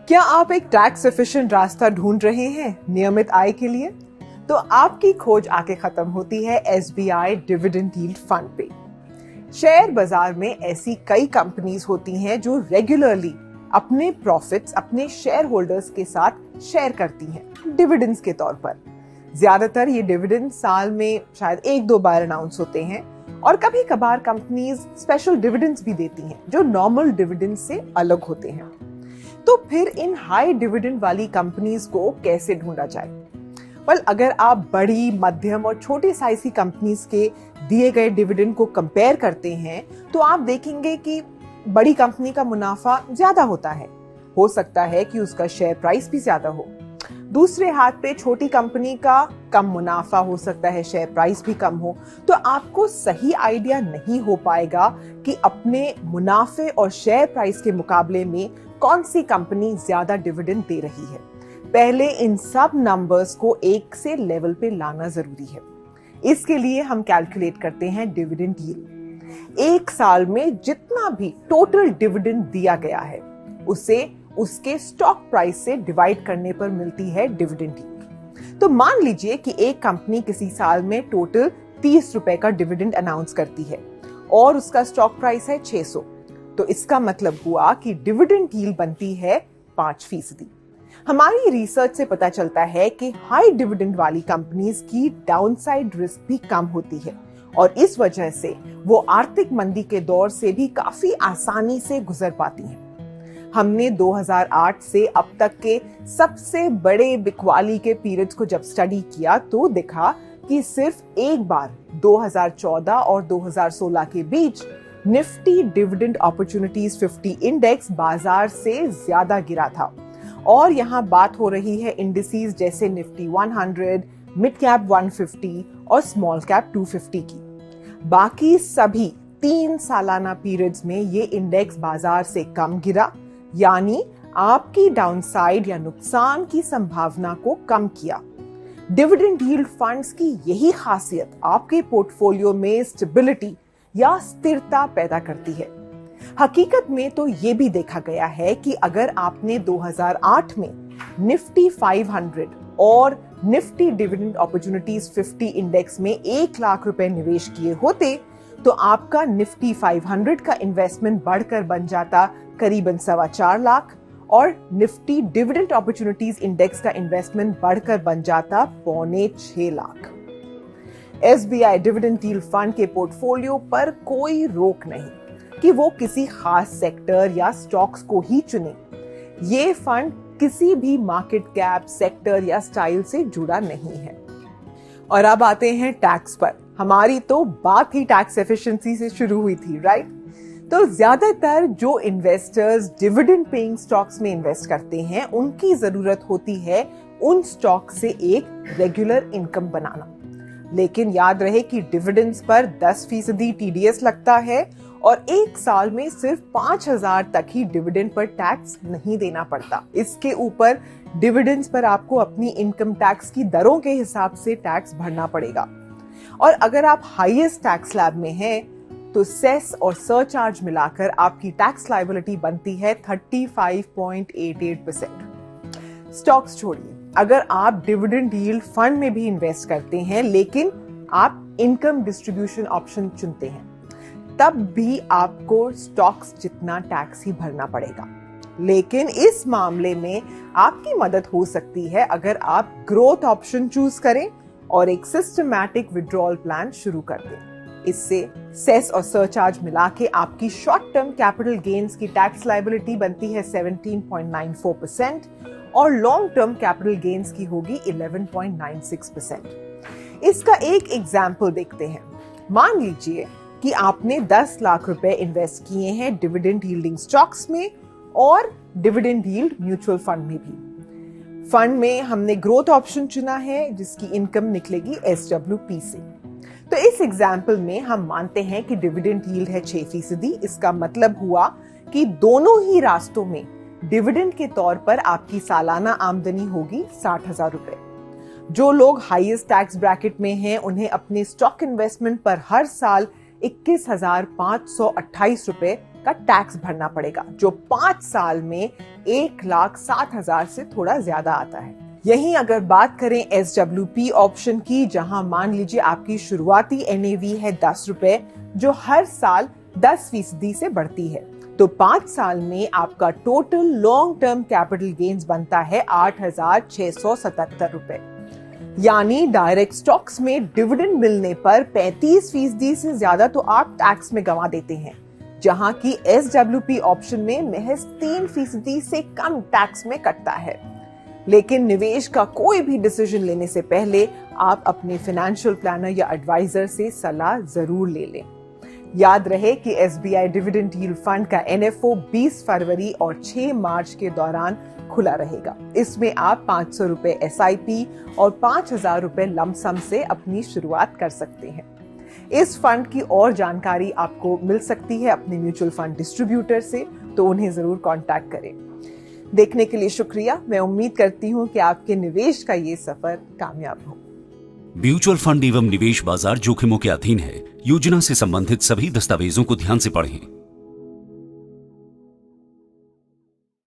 क्या आप एक टैक्स एफिशिएंट रास्ता ढूंढ रहे हैं नियमित आय के लिए? तो आपकी खोज आके खत्म होती है एसबीआई डिविडेंड यील्ड फंड पे। शेयर बाजार में ऐसी कई कंपनीज होती हैं जो रेगुलरली अपने प्रॉफिट्स अपने शेयर होल्डर्स के साथ शेयर करती हैं डिविडेंड्स के तौर पर। ज्यादातर ये डिविडेंड साल में शायद 1-2 बार अनाउंस होते हैं और कभी कभार कंपनीज स्पेशल डिविडेंड्स भी देती हैं जो नॉर्मल डिविडेंड से अलग होते हैं। तो फिर इन हाई डिविडेंड वाली कंपनीज को कैसे ढूंढा जाए? अगर आप बड़ी, मध्यम और छोटी साइज की कंपनीज के दिए गए डिविडेंड को कंपेयर करते हैं तो आप देखेंगे कि बड़ी कंपनी का मुनाफा ज्यादा होता है। हो सकता है कि उसका शेयर प्राइस भी ज्यादा हो। दूसरे हाथ पे छोटी कंपनी का कम मुनाफा हो सकता है, शेयर प्राइस भी कम हो। तो आपको सही आइडिया नहीं हो पाएगा कि अपने मुनाफे और शेयर प्राइस के मुकाबले में कौन सी कंपनी ज्यादा डिविडेंड दे रही है। पहले इन सब नंबर्स को एक से लेवल पे लाना जरूरी है। इसके लिए हम कैलकुलेट करते हैं डिविडेंड यील्ड। एक साल में जितना भी टोटल डिविडेंड दिया गया है उसे उसके स्टॉक प्राइस से डिवाइड करने पर मिलती है डिविडेंड यील्ड। तो मान लीजिए कि एक कंपनी किसी साल में टोटल 30 रुपए का डिविडेंड अनाउंस करती है और उसका स्टॉक प्राइस है 600। तो इसका मतलब हुआ कि डिविडेंड यील्ड बनती है 5%। हमारी रिसर्च से पता चलता है कि हाई डिविडेंड वाली कंपनीज की डाउनसाइड रिस्क भी कम होती है और इस वजह से वो आर्थिक मंदी के दौर से भी काफी आसानी से गुजर पाती हैं। हमने 2008 से अब तक के सबसे बड़े बिकवाली के पीरियड्स को जब स्टडी किया तो देखा कि सिर्फ एक बार 2014 और 2016 के बीच निफ्टी डिविडेंड अपॉर्चुनिटीज 50 इंडेक्स बाजार से ज्यादा गिरा था। और यहाँ बात हो रही है इंडिसेस जैसे निफ्टी 100, मिड कैप 150 और स्मॉल कैप 250 की। बाकी सभी 3 सालाना पीरियड्स में ये इंडेक्स बाजार से कम गिरा, यानी आपकी डाउनसाइड या नुकसान की संभावना को कम किया। डिविडेंड यील्ड फंड्स की यही खासियत आपके पोर्टफोलियो में स्टेबिलिटी या स्थिरता पैदा करती है। हकीकत में तो ये भी देखा गया है कि अगर आपने 2008 में निफ्टी 500 और निफ्टी डिविडेंड अपॉर्चुनिटीज 50 इंडेक्स में 1 लाख रुपए निवेश किए होते तो आपका निफ्टी 500 का इन्वेस्टमेंट बढ़कर बन जाता करीबन 4.25 लाख और निफ्टी डिविडेंड अपॉर्चुनिटीज इंडेक्स का इन्वेस्टमेंट बढ़कर बन जाता 5.25 lakh. SBI dividend yield fund के पोर्टफोलियो पर कोई रोक नहीं कि वो किसी खास सेक्टर या स्टॉक्स को ही चुने। ये फंड किसी भी मार्केट कैप, सेक्टर या स्टाइल से जुड़ा नहीं है। और अब आते हैं टैक्स पर। हमारी तो बात ही टैक्स एफिशिएंसी से शुरू हुई थी, राइट? तो ज्यादातर जो इन्वेस्टर्स डिविडेंड पेइंग स्टॉक्स में इन्वेस्ट करते हैं उनकी जरूरत होती है उन स्टॉक से एक रेगुलर इनकम बनाना। लेकिन याद रहे कि डिविडेंड्स पर 10% टीडीएस लगता है और एक साल में सिर्फ 5,000 तक ही डिविडेंड पर टैक्स नहीं देना पड़ता। इसके ऊपर डिविडेंड्स पर आपको अपनी इनकम टैक्स की दरों के हिसाब से टैक्स भरना पड़ेगा। और अगर आप हाईएस्ट टैक्स स्लैब में हैं तो सेस और सरचार्ज मिलाकर आपकी टैक्स लायबिलिटी बनती है 35.88%। स्टॉक्स छोड़िए, अगर आप डिविडेंड यील्ड फंड में भी इन्वेस्ट करते हैं लेकिन आप इनकम डिस्ट्रीब्यूशन ऑप्शन चुनते हैं तब भी आपको स्टॉक्स जितना टैक्स ही भरना पड़ेगा। लेकिन इस मामले में आपकी मदद हो सकती है अगर आप ग्रोथ ऑप्शन चूज करें और एक सिस्टमैटिक विड्रॉल प्लान शुरू कर दें। इससे सेस और सरचार्ज मिला के आपकी शॉर्ट टर्म कैपिटल गेन्स की टैक्स लायबिलिटी बनती है 17.94% और लॉन्ग टर्म कैपिटल गेन्स की होगी 11.96%। इसका एक एग्जाम्पल देखते हैं। मान लीजिए कि आपने 10 लाख रुपए इन्वेस्ट किए हैं डिविडेंड यील्डिंग स्टॉक्स में और डिविडेंड यील्ड म्यूचुअल फंड में भी। फंड में हमने ग्रोथ ऑप्शन चुना है जिसकी इनकम निकलेगी SWP से। तो इस एग्जाम्पल में हम मानते हैं कि डिविडेंड यील्ड है 6%। इसका मतलब हुआ कि दोनों ही रास्तों में डिविडेंड के तौर पर आपकी सालाना आमदनी होगी 60,000 रुपए। जो लोग हाईएस्ट टैक्स ब्रैकेट में हैं उन्हें अपने स्टॉक इन्वेस्टमेंट पर हर साल 21,528 रुपए का टैक्स भरना पड़ेगा, जो 5 साल में 1,07,000 से थोड़ा ज्यादा आता है। यहीं अगर बात करें SWP ऑप्शन की, जहां मान लीजिए आपकी शुरुआती NAV है 10 रुपए, जो हर साल 10% से बढ़ती है, तो 5 साल में आपका total long term capital gains बनता है 8,677 रुपए। यानी डायरेक्ट स्टॉक्स में डिविडेंड मिलने पर 35% से ज्यादा तो आप टैक्स में गंवा देते हैं, जहां की SWP ऑप्शन में महज 3% से कम टैक्स में कटता है। लेकिन निवेश का कोई भी डिसीजन लेने से पहले आप अपने फाइनेंशियल प्लानर या एडवाइजर से सलाह जरूर ले लें। याद रहे कि SBI डिविडेंड यील्ड फंड का NFO 20 फरवरी और 6 मार्च के दौरान खुला रहेगा। इसमें आप 500 रुपए SIP और 5,000 रुपए लमसम से अपनी शुरुआत कर सकते हैं। इस फंड की और जानकारी आपको मिल सकती है अपने म्यूचुअल फंड डिस्ट्रीब्यूटर से, तो उन्हें जरूर कांटेक्ट करें। देखने के लिए शुक्रिया। मैं उम्मीद करती हूं कि आपके निवेश का ये सफर कामयाब हो। म्यूचुअल फंड एवं निवेश बाजार जोखिमों के अधीन है। योजना से संबंधित सभी दस्तावेजों को ध्यान से पढ़ें।